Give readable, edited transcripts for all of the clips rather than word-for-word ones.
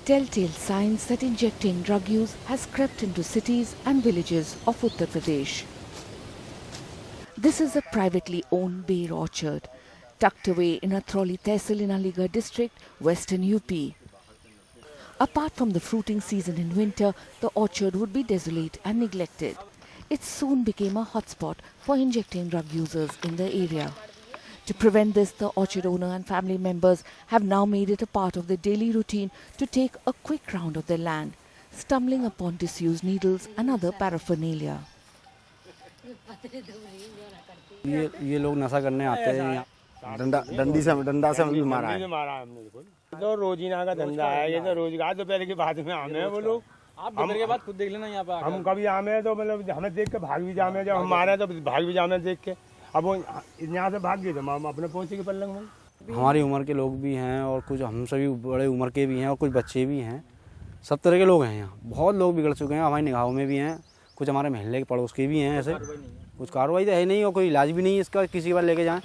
Telltale signs that injecting drug use has crept into cities and villages of Uttar Pradesh. This is a privately owned bear orchard, tucked away in Atrauli Tehsil in Aligarh district, western UP. Apart from the fruiting season in winter, the orchard would be desolate and neglected. It soon became a hotspot for injecting drug users in the area. To prevent this, the orchard owner and family members have now made it a part of their daily routine to take a quick round of their land, stumbling upon disused needles and other paraphernalia. ये लोग नशा करने आते हैं। डंडा से भी मारा है। तो रोजीना का धंधा है, ये तो रोजगार दोपहर के बाद में आमे हैं वो लोग। आप दोपहर के बाद खुद देख लेना यहाँ पे। हम कभी आमे हैं तो मतलब हमें देख के भाग भी जामे, जब हम मारे तो भाग भी जामे देख के। अब वो यहाँ से भाग गए तो हम अपने पहुँचे के पल्लंग में। हमारी उम्र के लोग भी हैं और कुछ हम सभी बड़े उम्र के भी हैं और कुछ बच्चे भी हैं। सब तरह के लोग हैं यहाँ। बहुत लोग बिगड़ चुके हैं, हमारी निगाहों में भी हैं। कुछ हमारे महल्ले के पड़ोस के भी हैं। ऐसे कुछ कार्रवाई तो है नहीं और कोई इलाज भी नहीं है इसका, किसी के पास लेके जाएं।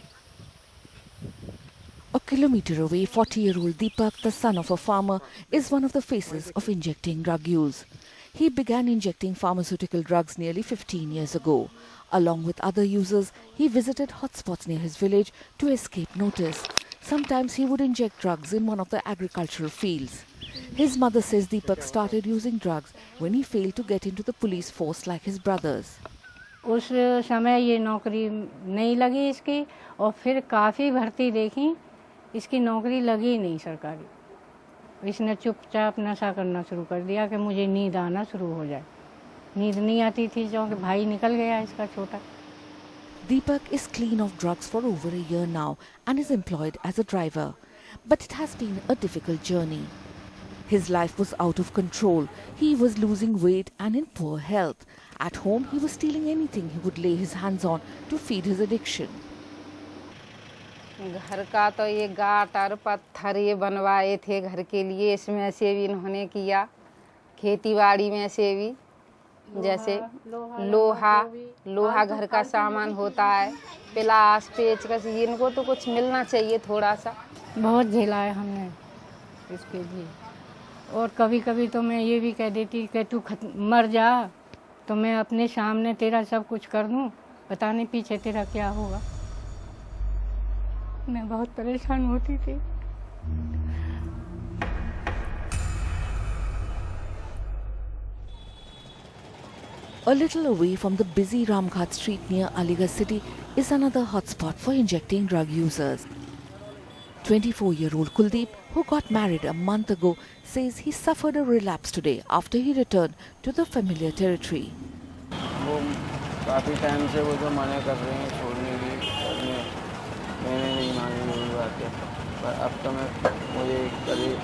A kilometer away, 40-year-old Deepak, the son of a farmer, is one of the faces of injecting drug use. He began injecting pharmaceutical drugs nearly 15 years ago. Along with other users, he visited hotspots near his village to escape notice. Sometimes he would inject drugs in one of the agricultural fields. His mother says Deepak started using drugs when he failed to get into the police force like his brothers. उस समय ये नौकरी नहीं लगी इसकी और फिर काफ़ी भर्ती देखी, इसकी नौकरी लगी नहीं सरकारी। इसने चुपचाप नशा करना शुरू कर दिया कि मुझे नींद आना शुरू हो जाए। नींद नहीं आती थी क्योंकि भाई निकल गया इसका छोटा। Deepak is clean of drugs for over a year now and is employed as a driver. But it has been a difficult journey. His life was out of control. He was losing weight and in poor health. At home, he was stealing anything he would lay his hands on to feed his addiction. घर का तो ये गाट और पत्थर ये बनवाए थे घर के लिए, इसमें से भी इन्होंने किया। खेतीबाड़ी में से भी जैसे लोहा घर का सामान होता है, पिलास पेचकस, इनको तो कुछ मिलना चाहिए थोड़ा सा। बहुत झेला है हमने इसके लिए। और कभी कभी तो मैं ये भी कह देती कि तू मर जा तो मैं अपने सामने तेरा सब कुछ कर दूं, पता नहीं पीछे तेरा क्या होगा। मैं बहुत परेशान होती थी। A little away from the busy Ramghat street near Aligarh city is another hotspot for injecting drug users. 24-year-old Kuldeep, who got married a month ago, says he suffered a relapse today after he returned to the familiar territory. वो काफ़ी time से वो जो मना कर रहे हैं छोड़ने की, मैंने नहीं मानी यही बात है। पर अब तो मुझे करीब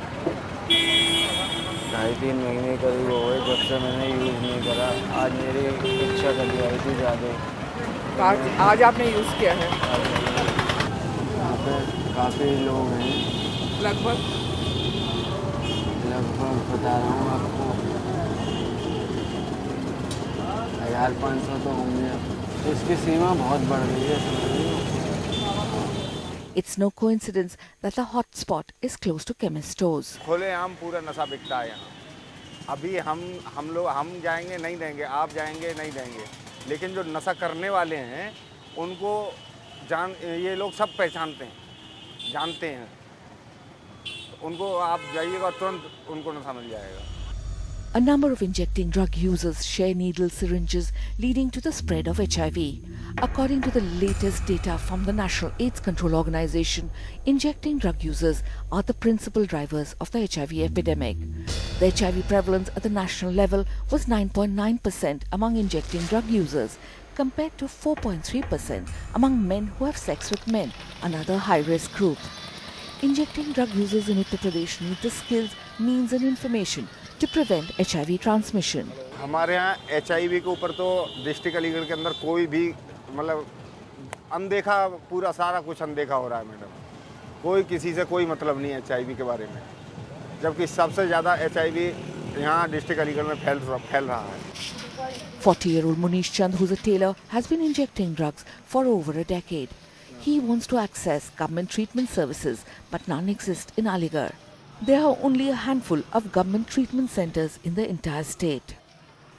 2.5-3 महीने करीब हो गए जब से मैंने यूज़ नहीं करा। आज मेरी इच्छा करी आई थी ज़्यादा। आज आपने यूज़ किया है? यहाँ पे काफ़ी लोग हैं। लगभग बता रहा हूँ आपको 1500 तो होंगे। इसकी सीमा बहुत बढ़ गई है। It's no coincidence that the hotspot is close to chemist stores. खुलेआम पूरा नशा बिकता है यहाँ। अभी हम जाएंगे नहीं देंगे, आप जाएंगे नहीं देंगे, लेकिन जो नशा करने वाले हैं उनको ये लोग सब पहचानते हैं, जानते हैं। उनको आप जाइएगा तुरंत उनको नशा मिल जाएगा। A number of injecting drug users share needle syringes, leading to the spread of HIV. According to the latest data from the National AIDS Control Organization, injecting drug users are the principal drivers of the HIV epidemic. The HIV prevalence at the national level was 9.9% among injecting drug users, compared to 4.3% among men who have sex with men, another high-risk group. Injecting drug users in Uttar Pradesh need the skills, means and information to prevent HIV transmission. हमारे यहाँ HIV के ऊपर तो district Aligarh के अंदर कोई भी मतलब अनदेखा, पूरा सारा कुछ अनदेखा हो रहा है मैडम। कोई किसी से कोई मतलब नहीं है HIV के बारे में, जबकि सबसे ज़्यादा HIV यहाँ डिस्ट्रिक्ट अलीगढ़ में फैल रहा है। 40-year-old Munish Chand, who's a tailor, has been injecting drugs for over a decade. He wants to access government treatment services, but none exist in Aligarh. There are only a handful of government treatment centers in the entire state.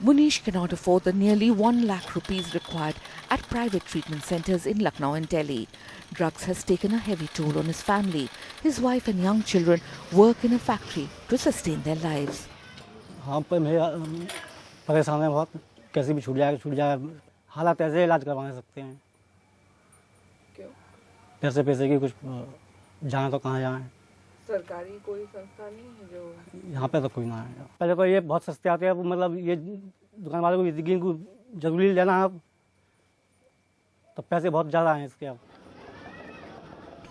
Munish cannot afford the nearly 1 lakh rupees required at private treatment centers in Lucknow and Delhi. Drugs has taken a heavy toll on his family. His wife and young children work in a factory to sustain their lives. हाँ पर मैं परेशान है बहुत, कैसे भी छूट जाएगा हालात ऐसे इलाज करवा सकते हैं। क्यों? पैसे की कुछ जाए तो कहाँ जाएं? सरकारी कोई संस्था नहीं है जो यहाँ पे तो कोई ना है। पहले तो ये बहुत सस्ते आते हैं, मतलब ये दुकान वाले को जरूरी लेना है तो पैसे बहुत ज़्यादा हैं इसके अब।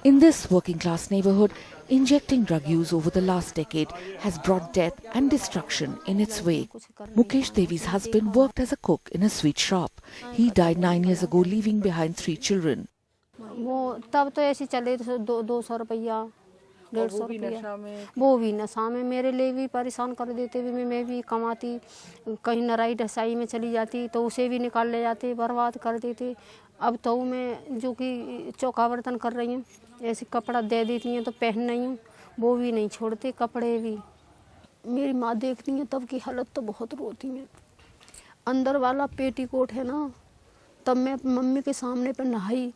In this working class neighborhood, injecting drug use over the last decade has brought death and destruction in its wake. Mukesh Devi's husband worked as a cook in a sweet shop. He died 9 years ago, leaving behind 3 children. वो तब तो ऐसे चले 200 रुपया 150 रुपया, वो भी नशा में मेरे लिए भी परेशान कर देते भी। मैं भी कमाती, कहीं नराई ढसाई में चली जाती तो उसे भी निकाल ले जाते, बर्बाद कर देते। अब तो मैं जो कि चौका बर्तन कर रही हूँ, ऐसे कपड़ा दे देती हैं तो पहन नहीं हूँ, वो भी नहीं छोड़ते कपड़े भी। मेरी माँ देखती है तब की हालत तो बहुत रोती है। अंदर वाला पेटीकोट है ना, तब मैं मम्मी के सामने पर नहाई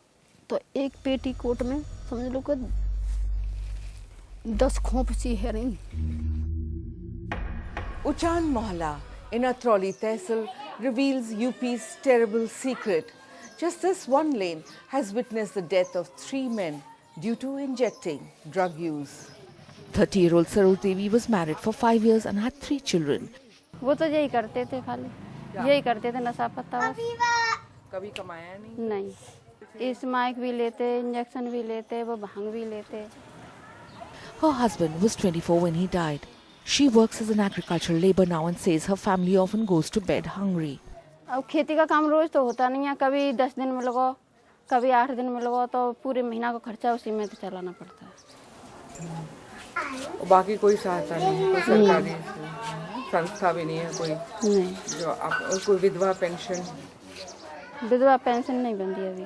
तो एक पेटीकोट में समझ लो कि 10 खोप सी है रही। Uchan Mohalla in Atrauli Tehsil reveals UP's terrible secret. Just this one lane has witnessed the death of 3 men due to injecting drug use. 30-year-old Saroj Devi was married for 5 years and had 3 children. वो तो यही करते थे, खाली यही करते थे, नशा पत्ता बस। कभी कमाया नहीं? नहीं, स्माइक भी लेते, इंजेक्शन भी लेते, वो भांग भी लेते। Her husband was 24 when he died. She works as an agricultural labor now and says her family often goes to bed hungry. अब खेती का काम रोज तो होता नहीं है, कभी 10 दिन में लगाओ, कभी 8 दिन में लगाओ, तो पूरे महीना का खर्चा उसी में तो चलाना पड़ता है। बाकी कोई सहायता नहीं, कोई सरकारी संस्था भी नहीं है कोई? नहीं, जो आप कोई विधवा पेंशन? विधवा पेंशन नहीं बनती अभी।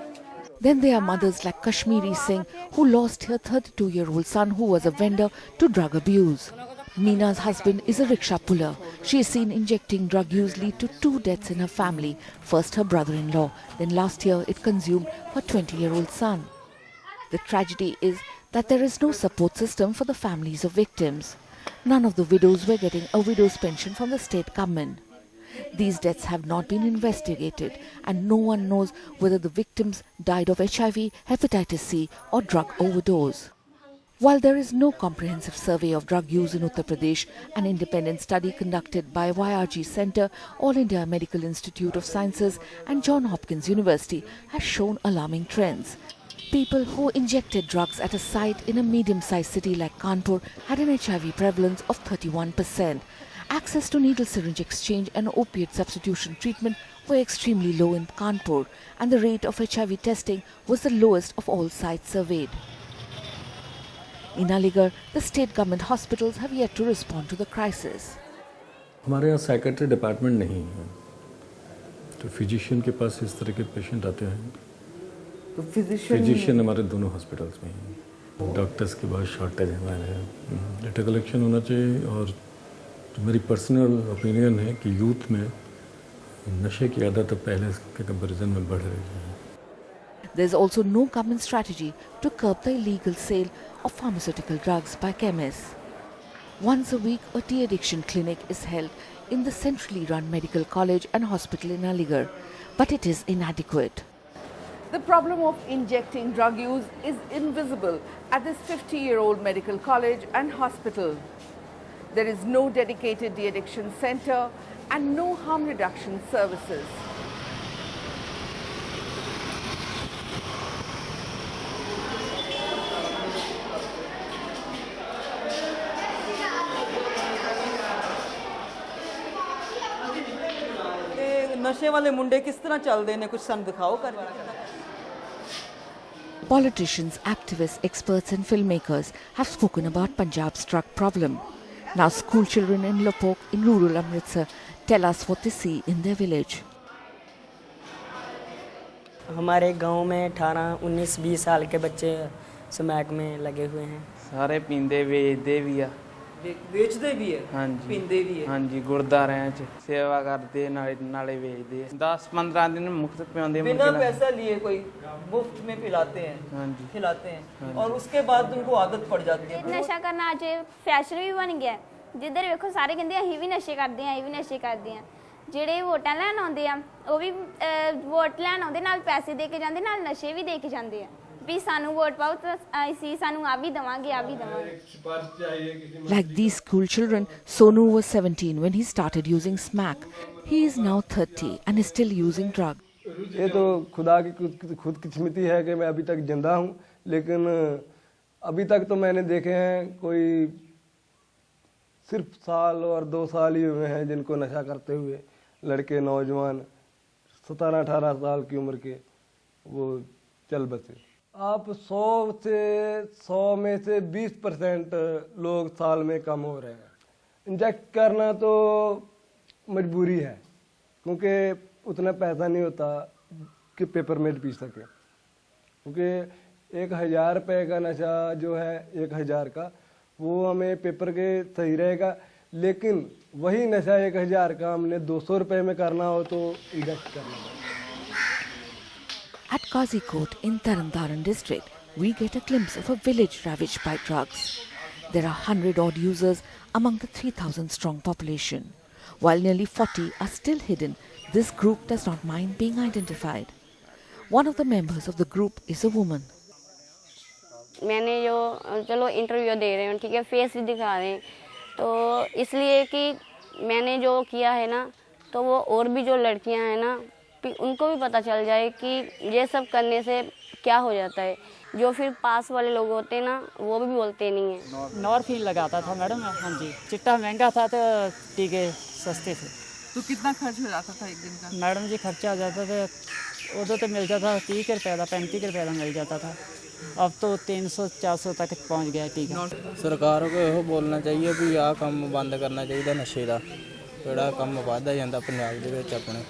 Then there are mothers like Kashmiri Singh who lost her 32-year-old son who was a vendor to drug abuse. Meena's husband is a rickshaw puller. She is seen injecting drug use lead to 2 deaths in her family. First her brother-in-law, then last year it consumed her 20-year-old son. The tragedy is that there is no support system for the families of victims. None of the widows were getting a widow's pension from the state government. These deaths have not been investigated and no one knows whether the victims died of HIV, hepatitis C or drug overdose. While there is no comprehensive survey of drug use in Uttar Pradesh, an independent study conducted by YRG Center, All India Medical Institute of Sciences and Johns Hopkins University has shown alarming trends. People who injected drugs at a site in a medium-sized city like Kanpur had an HIV prevalence of 31%. Access to needle syringe exchange and opiate substitution treatment were extremely low in Kanpur, and the rate of HIV testing was the lowest of all sites surveyed. In Aligarh, the state government hospitals have yet to respond to the crisis. हमारे यहाँ psychiatry department नहीं है, तो physician के पास इस तरह के patient आते हैं। तो फिजिशियन हमारे दोनों हॉस्पिटल्स में ही। डॉक्टर्स के बाद शॉर्टेज हमारे यहाँ डेटा कलेक्शन होना चाहिए। और जो मेरी पर्सनल ओपिनियन है कि यूथ में नशे की आदत पहले के कंपैरिजन में बढ़ रही है। There is also no government strategy to curb the illegal sale of pharmaceutical drugs by chemists. Once a week, a de-addiction clinic is held in the centrally run medical college and hospital in Aligarh, but it is inadequate. The problem of injecting drug use is invisible at this 50-year-old medical college and hospital. There is no dedicated de-addiction center and no harm reduction services. नशे वाले मुंडे किस तरह चलते ने, कुछ सन दिखाओ कर। Politicians, activists, experts and filmmakers have spoken about Punjab's drug problem. Now school children in Lopok in rural Amritsar tell us what they see in their village. हमारे गांव में 18, 19, 20 साल के बच्चे स्मैक में लगे हुए हैं। सारे पींदे वेचदे भी आ ਵੇਚਦੇ ਵੀ ਹੈ ਹਾਂਜੀ ਪੀਂਦੇ ਵੀ ਹੈ ਹਾਂਜੀ ਗੁਰਦਾਰਿਆਂ 'ਚ ਸੇਵਾ ਕਰਦੇ ਨਾਲੇ ਵੇਚਦੇ 10-15 दिन मुफ्त पिलाते बिना पैसा लिए कोई मुफ्त में पिलाते हैं हाँ जी खिलाते हैं और उसके बाद उनको आदत पड़ जाती है। नशा करना अज फैशन भी बन गया जिधर वेखो सारे कहते असीं भी नशे करते हैं असीं भी नशे करते हैं ਜਿਹੜੇ ਵੋਟਾਂ ਲੈਣ ਆਉਂਦੇ ਆ ਉਹ ਵੀ ਵੋਟ ਲੈਣ ਆਉਂਦੇ ਨਾਲ ਪੈਸੇ ਦੇ ਕੇ ਜਾਂਦੇ ਨਾਲ ਨਸ਼ੇ ਵੀ ਦੇ ਕੇ ਜਾਂਦੇ ਆ ਵੀ ਸਾਨੂੰ ਵੋਟ ਪਾਓ ਤਾਂ ਅਸੀਂ ਸਾਨੂੰ ਆ ਵੀ ਦਵਾਂਗੇ ਆ ਵੀ ਦਵਾਂਗੇ। Like these school children, Sonu was 17 when he started using smack. He is now 30 and is still using drugs. ये तो खुदा की खुदकिस्मती है कि मैं अभी तक जिंदा हूँ, लेकिन अभी तक तो मैंने देखे हैं कोई सिर्फ साल और 2 साल ही हुए हैं जिनको नशा करते हुए, लड़के नौजवान 17-18 साल की उम्र के वो चल बसे। आप 100 में से 20% लोग साल में कम हो रहे हैं। इंजेक्ट करना तो मजबूरी है क्योंकि उतना पैसा नहीं होता कि पेपर में पी सके, क्योंकि 1000 रुपये का नशा जो है 1000 का वो हमें पेपर के सही रहेगा, लेकिन वही नशा 1000 का हमने 200 रुपये में करना हो तो इंजेक्ट करना पड़ेगा। At Kozhikode in Tarantaran district, we get a glimpse of a village ravaged by drugs. There are 100 odd users among the 3,000 strong population. While nearly 40 are still hidden, this group does not mind being identified. One of the members of the group is a woman. मैंने जो चलो interview दे रहे हैं, ठीक है, face भी दिखा रहे हैं, तो इसलिए कि मैंने जो किया है ना, तो वो और भी जो लड़कियां हैं ना उनको भी पता चल जाए कि ये सब करने से क्या हो जाता है। जो फिर पास वाले लोग होते हैं ना वो भी बोलते नहीं हैं। नॉर्फिन लगाता था मैडम। हाँ जी, चिट्टा महंगा था तो टीके सस्ते थे। तो कितना खर्च हो जाता था एक दिन का? मैडम जी खर्चा आ जाता था, उधर तो मिल जाता था 30 रुपये का, 35 रुपये का मिल जाता था। अब तो 300-400 तक पहुँच गया टीका। सरकार को यह बोलना चाहिए भी आह काम बंद करना चाहिए नशे का, ਜਿਹੜਾ ਕੰਮ ਵੱਧਦਾ ਜਾਂਦਾ ਪੰਜਾਬ ਦੇ ਵਿੱਚ ਆਪਣੇ।